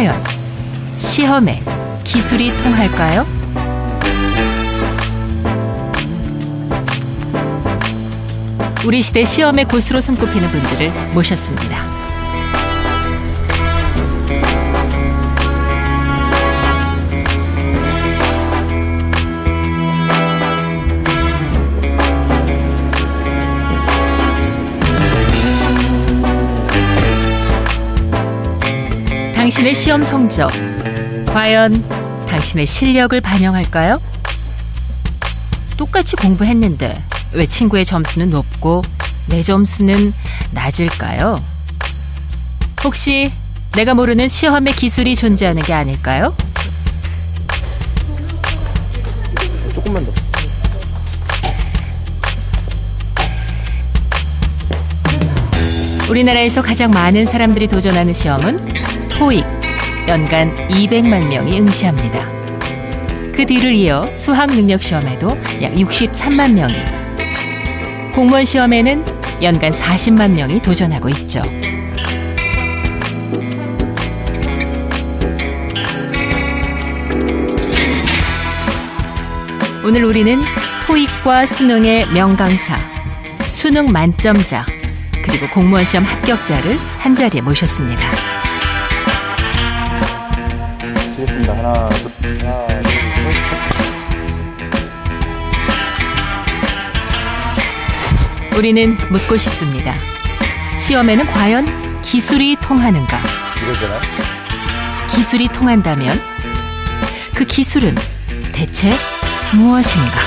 과연 시험에 기술이 통할까요? 우리 시대 시험의 고수로 손꼽히는 분들을 모셨습니다. 당신의 시험 성적, 과연 당신의 실력을 반영할까요? 똑같이 공부했는데 왜 친구의 점수는 높고 내 점수는 낮을까요? 혹시 내가 모르는 시험의 기술이 존재하는 게 아닐까요? 조금만 더. 우리나라에서 가장 많은 사람들이 도전하는 시험은 토익, 연간 200만 명이 응시합니다. 그 뒤를 이어 수학 능력 시험에도 약 63만 명이, 공무원 시험에는 연간 40만 명이 도전하고 있죠. 오늘 우리는 토익과 수능의 명강사, 수능 만점자, 그리고 공무원 시험 합격자를 한자리에 모셨습니다. 치겠습니다. 하나, 둘, 셋. 우리는 묻고 싶습니다. 시험에는 과연 기술이 통하는가? 이러잖아요. 기술이 통한다면 그 기술은 대체 무엇인가?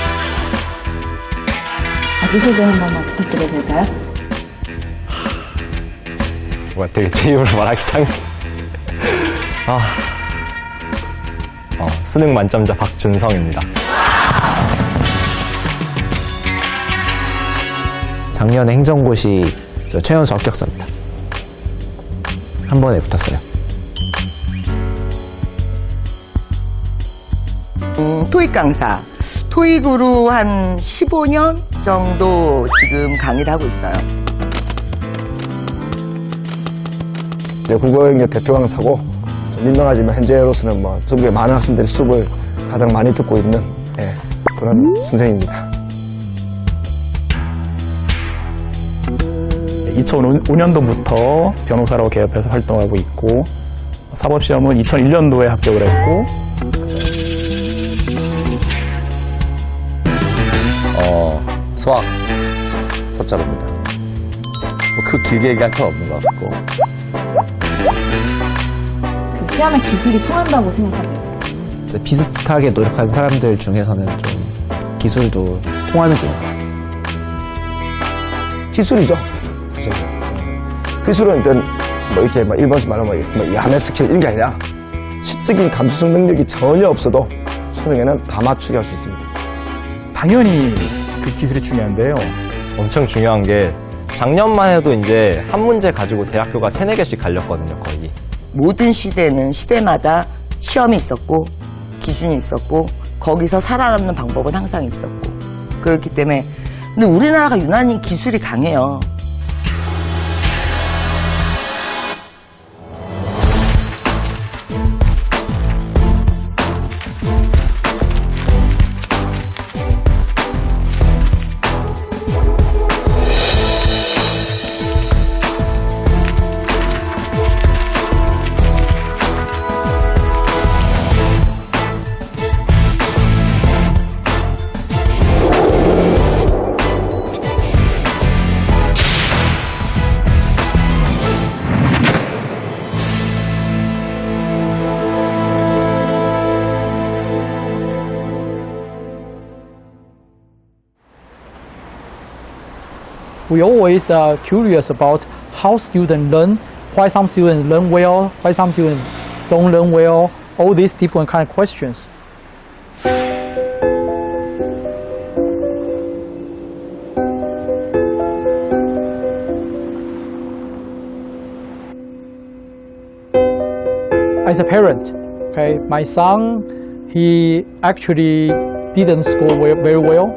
자기소개 한 번만 부탁드려도 될까요? 뭐야, 되게 제 입으로 말하기 딱. 수능 만점자 박준성입니다. 작년에 행정고시 최연소 합격자입니다. 한 번에 붙었어요. 토익 강사. 토익으로 한 15년 정도 지금 강의를 하고 있어요. 국어영역 대표 강사고 좀 민망하지만 현재로서는 전국에 많은 학생들이 수업을 가장 많이 듣고 있는 그런 선생님입니다. 2005년도부터 변호사로 개업해서 활동하고 있고, 사법시험은 2001년도에 합격을 했고, 수학 섭자로입니다. 그 길게 얘기할 건 없는 것 같고. 그 시험에 기술이 통한다고 생각하세요? 비슷하게 노력한 사람들 중에서는 좀 기술도 통하는 것 같아요. 기술이죠. 기술은 일단 이렇게 일반식 말하면 야매 스킬 이런 게 아니라 시적인 감수성 능력이 전혀 없어도 수능에는 다 맞추게 할 수 있습니다. 당연히 그 기술이 중요한데요. 엄청 중요한 게 작년만 해도 이제 한 문제 가지고 대학교가 3-4개씩 갈렸거든요, 거의. 모든 시대는 시대마다 시험이 있었고 기준이 있었고 거기서 살아남는 방법은 항상 있었고 그렇기 때문에 근데 우리나라가 유난히 기술이 강해요. We always are curious about how students learn, why some students learn well, why some students don't learn well, all these different kind of questions. As a parent, okay, my son, he actually didn't score very well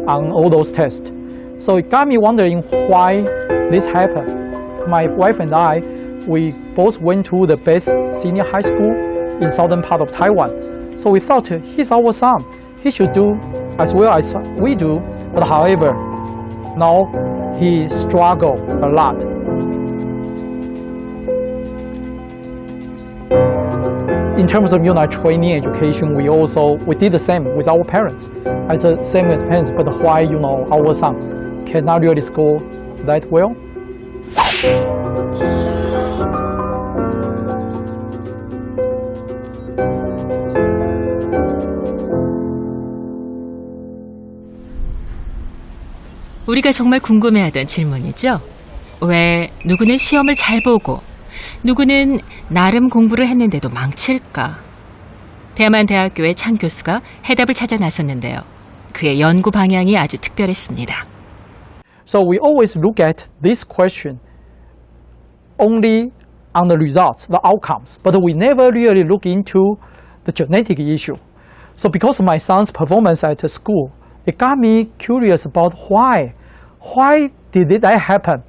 on all those tests. So it got me wondering why this happened. my wife and I, we both went to the best senior high school in southern part of Taiwan. So we thought he's our son. He should do as well as we do. But however, now he struggled a lot. In terms of training education, we did the same with our parents. As the same as parents, but why our son cannot really score that well? 우리가 정말 궁금해하던 질문이죠. 왜 누구는 시험을 잘 보고 누구는 나름 공부를 했는데도 망칠까? 대만대학교의 창 교수가 해답을 찾아 나섰는데요. 그의 연구 방향이 아주 특별했습니다. So we always look at this question only on the results, the outcomes, but we never really look into the genetic issue. So because of my son's performance at school, it got me curious about why. Why did that happen?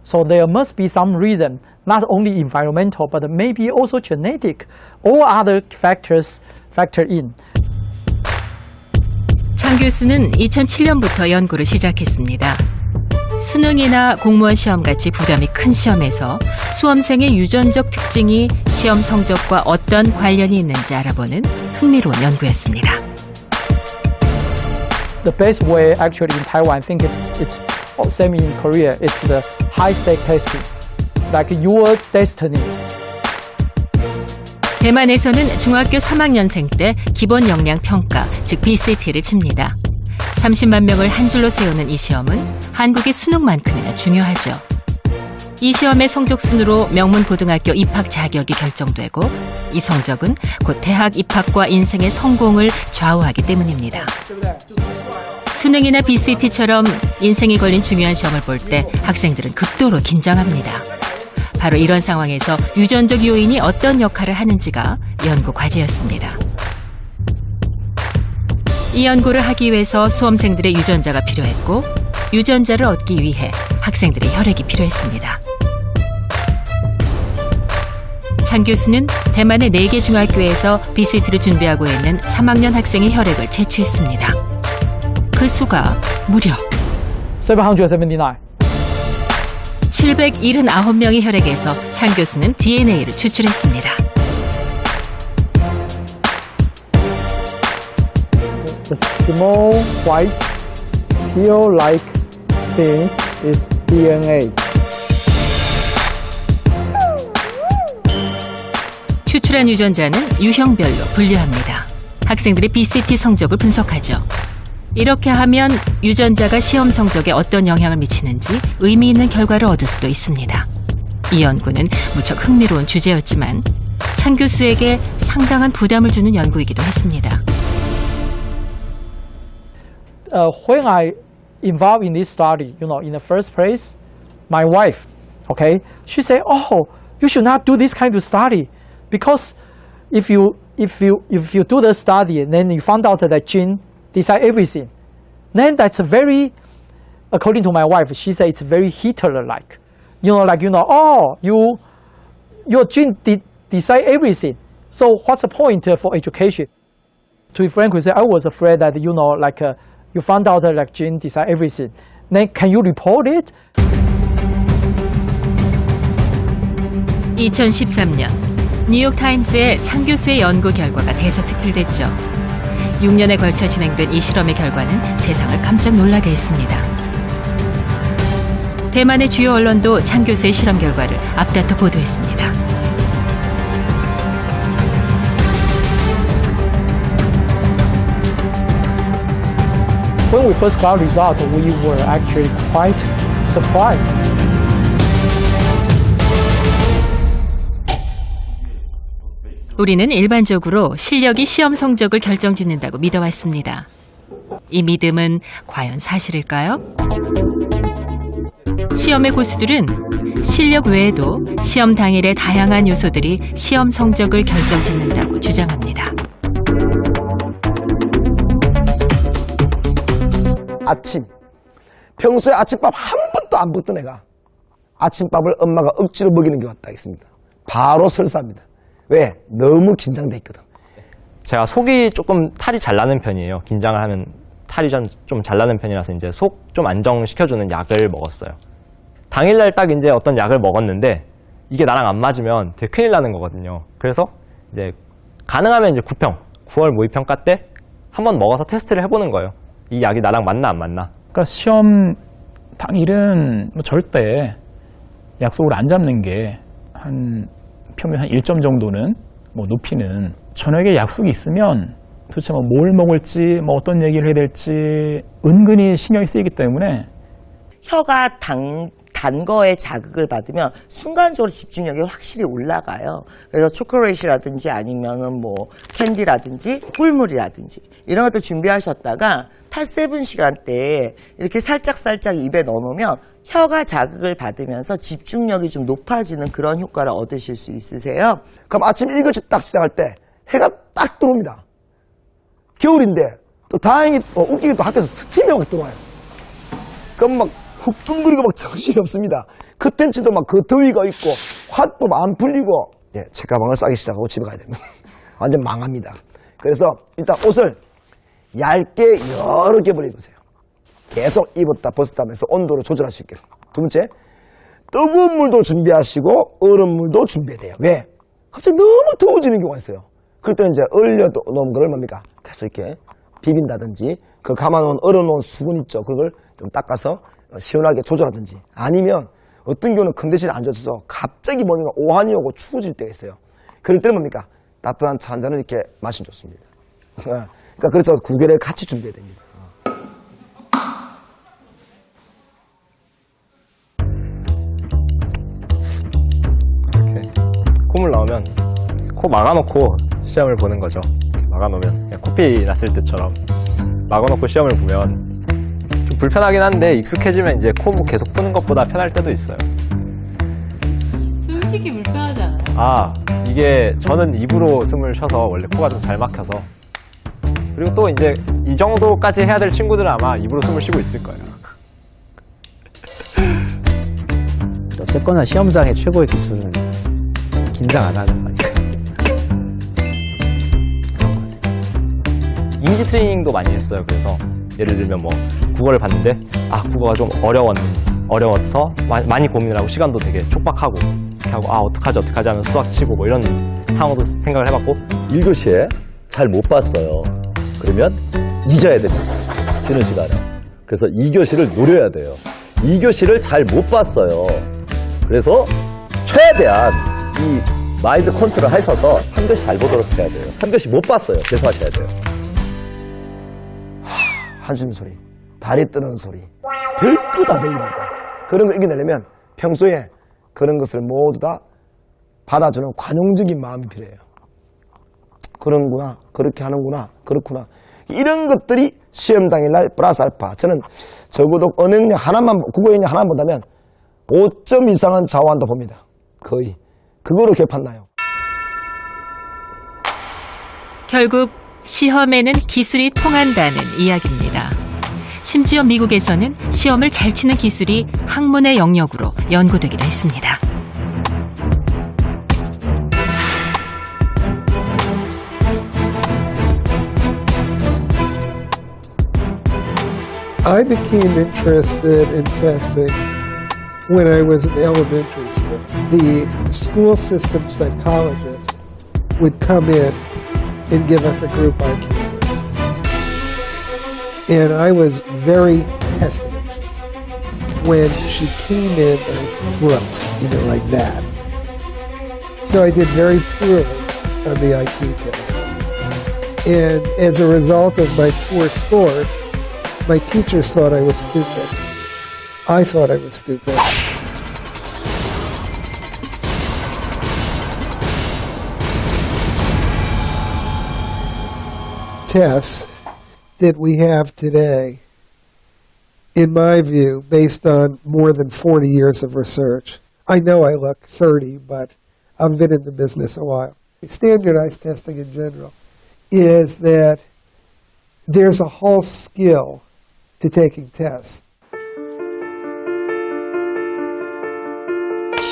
So there must be some reason, not only environmental, but maybe also genetic. All other factors factor in. 창 교수는 2007년부터 연구를 시작했습니다. 수능이나 공무원 시험같이 부담이 큰 시험에서 수험생의 유전적 특징이 시험 성적과 어떤 관련이 있는지 알아보는 흥미로운 연구였습니다. The best way actually in Taiwan, I think it's same in Korea, it's the high-stake testing, like your destiny. 대만에서는 중학교 3학년생 때 기본 역량 평가, 즉 BCT를 칩니다. 30만 명을 한 줄로 세우는 이 시험은 한국의 수능만큼이나 중요하죠. 이 시험의 성적 순으로 명문고등학교 입학 자격이 결정되고 이 성적은 곧 대학 입학과 인생의 성공을 좌우하기 때문입니다. 수능이나 BCT처럼 인생이 걸린 중요한 시험을 볼 때 학생들은 극도로 긴장합니다. 바로 이런 상황에서 유전적 요인이 어떤 역할을 하는지가 연구 과제였습니다. 이 연구를 하기 위해서 수험생들의 유전자가 필요했고 유전자를 얻기 위해 학생들의 혈액이 필요했습니다. 장 교수는 대만의 4개 중학교에서 BCT를 준비하고 있는 3학년 학생의 혈액을 채취했습니다. 그 수가 무려 779. 779명의 혈액에서 장 교수는 DNA를 추출했습니다. The small white pill-like things is DNA. 추출한 유전자는 유형별로 분류합니다. 학생들의 BCT 성적을 분석하죠. 이렇게 하면 유전자가 시험 성적에 어떤 영향을 미치는지 의미 있는 결과를 얻을 수도 있습니다. 이 연구는 무척 흥미로운 주제였지만 창 교수에게 상당한 부담을 주는 연구이기도 했습니다. When I involved in this study, in the first place, my wife, okay, she said, "Oh, you should not do this kind of study, because if you do the study and then you found out that gene decide everything, then that's very, according to my wife, she said it's very Hitler-like, oh, your gene decide everything. So what's the point for education?" To be frank with you, I was afraid that you found out that gene decide everything. Then can you report it? 2013년 뉴욕타임스의 창 교수의 연구 결과가 대서특필됐죠. 6년에 걸쳐 진행된 이 실험의 결과는 세상을 깜짝 놀라게 했습니다. 대만의 주요 언론도 창 교수의 실험 결과를 앞다퉈 보도했습니다. When we first got result, we were actually quite surprised. 우리는 일반적으로 실력이 시험 성적을 결정짓는다고 믿어왔습니다. 이 믿음은 과연 사실일까요? 시험의 고수들은 실력 외에도 시험 당일의 다양한 요소들이 시험 성적을 결정짓는다고 주장합니다. 아침. 평소에 아침밥 한 번도 안 먹던 애가 아침밥을 엄마가 억지로 먹이는 경우가 딱 있습니다. 바로 설사합니다. 왜? 너무 긴장돼 있거든. 제가 속이 조금 탈이 잘 나는 편이에요. 긴장을 하면 탈이 좀 잘 나는 편이라서 이제 속 좀 안정시켜주는 약을 먹었어요. 당일날 딱 이제 어떤 약을 먹었는데 이게 나랑 안 맞으면 되게 큰일 나는 거거든요. 그래서 이제 가능하면 이제 9월 모의평가 때 한번 먹어서 테스트를 해보는 거예요. 이 약이 나랑 맞나 안 맞나. 그러니까 시험 당일은 뭐 절대 약속을 안 잡는 게 한 평균 한 1점 정도는 뭐 높이는 저녁에 약속이 있으면 도대체 뭘 먹을지 뭐 어떤 얘기를 해야 될지 은근히 신경이 쓰이기 때문에 혀가 단 거에 자극을 받으면 순간적으로 집중력이 확실히 올라가요. 그래서 초콜릿이라든지 아니면은 뭐 캔디라든지 꿀물이라든지 이런 것들 준비하셨다가 팟7 시간대에 이렇게 살짝 입에 넣어놓으면 혀가 자극을 받으면서 집중력이 좀 높아지는 그런 효과를 얻으실 수 있으세요. 그럼 아침 7시 딱 시작할 때 해가 딱 들어옵니다. 겨울인데 또 다행히 웃기게 또 학교에서 스팀이 막 들어와요. 그럼 막 훅둥그리고 막 정신이 없습니다. 그 텐츠도 막 그 더위가 있고 화도 안 풀리고 책가방을 싸기 시작하고 집에 가야 됩니다. 완전 망합니다. 그래서 일단 옷을 얇게 여러 겹을 입으세요. 계속 입었다 벗었다 하면서 온도를 조절할 수 있게. 두 번째, 뜨거운 물도 준비하시고 얼음 물도 준비해야 돼요. 왜? 갑자기 너무 더워지는 경우가 있어요. 그럴 때는 이제 얼려 놓은 걸 뭡니까? 계속 이렇게 비빈다든지 그 감아놓은 얼어놓은 수건 있죠. 그걸 좀 닦아서 시원하게 조절하든지 아니면 어떤 경우는 컨디션이 안 좋아서 갑자기 뭔가 오한이 오고 추워질 때가 있어요. 그럴 때는 뭡니까? 따뜻한 차 한 잔을 이렇게 마시면 좋습니다. 그러니까 그래서 9개를 같이 준비해야 됩니다. 이렇게 콧물 나오면 코 막아놓고 시험을 보는 거죠. 막아놓으면 그냥 코피 났을 때처럼 막아놓고 시험을 보면 좀 불편하긴 한데 익숙해지면 이제 코 계속 푸는 것보다 편할 때도 있어요. 솔직히 불편하지 않아요? 아, 이게 저는 입으로 숨을 쉬어서 원래 코가 좀 잘 막혀서 그리고 또 이제 이 정도까지 해야 될 친구들은 아마 입으로 숨을 쉬고 있을 거예요. 어쨌거나 시험장의 최고의 기술은 긴장 안 하는 거니까. 인지 트레이닝도 많이 했어요. 그래서 예를 들면 뭐 국어를 봤는데 국어가 좀 어려워서 많이 고민을 하고 시간도 되게 촉박하고 이렇게 하고 어떡하지 하면 수학 치고 뭐 이런 상황도 생각을 해봤고 1교시에 잘 못 봤어요. 그러면 잊어야 됩니다. 쉬는 시간에. 그래서 2교시를 노려야 돼요. 2교시를 잘 못 봤어요. 그래서 최대한 이 마인드 컨트롤 하셔서 3교시 잘 보도록 해야 돼요. 3교시 못 봤어요. 계속하셔야 돼요. 한숨 소리, 다리 뜨는 소리, 별거 다 들립니다. 그런 걸 이겨내려면 평소에 그런 것을 모두 다 받아주는 관용적인 마음이 필요해요. 그런구나, 그렇게 하는구나, 그렇구나. 이런 것들이 시험 당일날 플러스 알파. 저는 적어도 언어능력 하나만, 국어능력 하나만 본다면 5점 이상은 좌우한다 봅니다. 거의. 그거로 개판나요. 결국 시험에는 기술이 통한다는 이야기입니다. 심지어 미국에서는 시험을 잘 치는 기술이 학문의 영역으로 연구되기도 했습니다. I became interested in testing when I was in elementary school. The school system psychologist would come in and give us a group IQ test. And I was very test anxious. When she came in, I froze, like that. So I did very poorly on the IQ test. And as a result of my poor scores, my teachers thought I was stupid. I thought I was stupid. Tests that we have today, in my view, based on more than 40 years of research. I know I look 30, but I've been in the business a while. Standardized testing in general is that there's a whole skill to taking tests.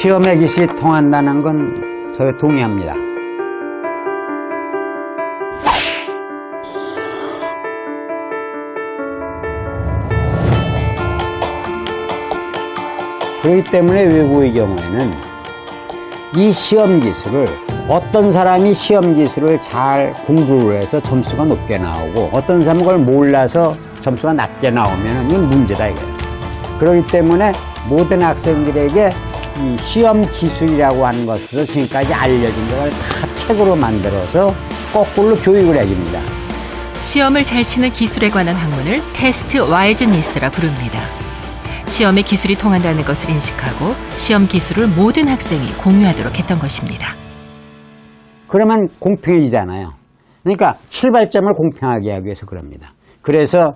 시험의 기술이 통한다는 건 저도 동의합니다. 그렇기 때문에 외국의 경우에는 이 시험 기술을 어떤 사람이 시험 기술을 잘 공부를 해서 점수가 높게 나오고 어떤 사람은 그걸 몰라서 점수가 낮게 나오면 이건 문제다 이거예요. 그렇기 때문에 모든 학생들에게 이 시험 기술이라고 하는 것을 지금까지 알려진 걸 다 책으로 만들어서 거꾸로 교육을 해줍니다. 시험을 잘 치는 기술에 관한 학문을 테스트 와이즈니스라 부릅니다. 시험의 기술이 통한다는 것을 인식하고 시험 기술을 모든 학생이 공유하도록 했던 것입니다. 그러면 공평해지잖아요. 그러니까 출발점을 공평하게 하기 위해서 그럽니다. 그래서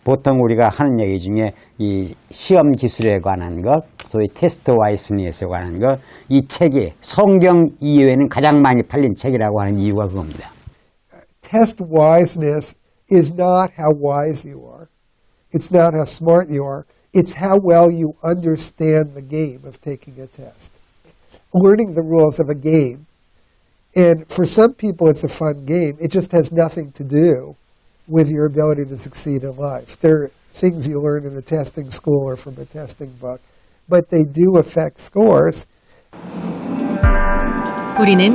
보통 우리가 하는 얘기 중에 이 시험 기술에 관한 것, 소위 테스트 와이즈니스에 관한 것, 이 책이 성경 이외에는 가장 많이 팔린 책이라고 하는 이유가 그겁니다. Test wiseness is not how wise you are. It's not how smart you are. It's how well you understand the game of taking a test. Learning the rules of a game. And for some people it's a fun game. It just has nothing to do with your ability to succeed in life. There are things you learn in a testing school or from a testing book, but they do affect scores. 우리는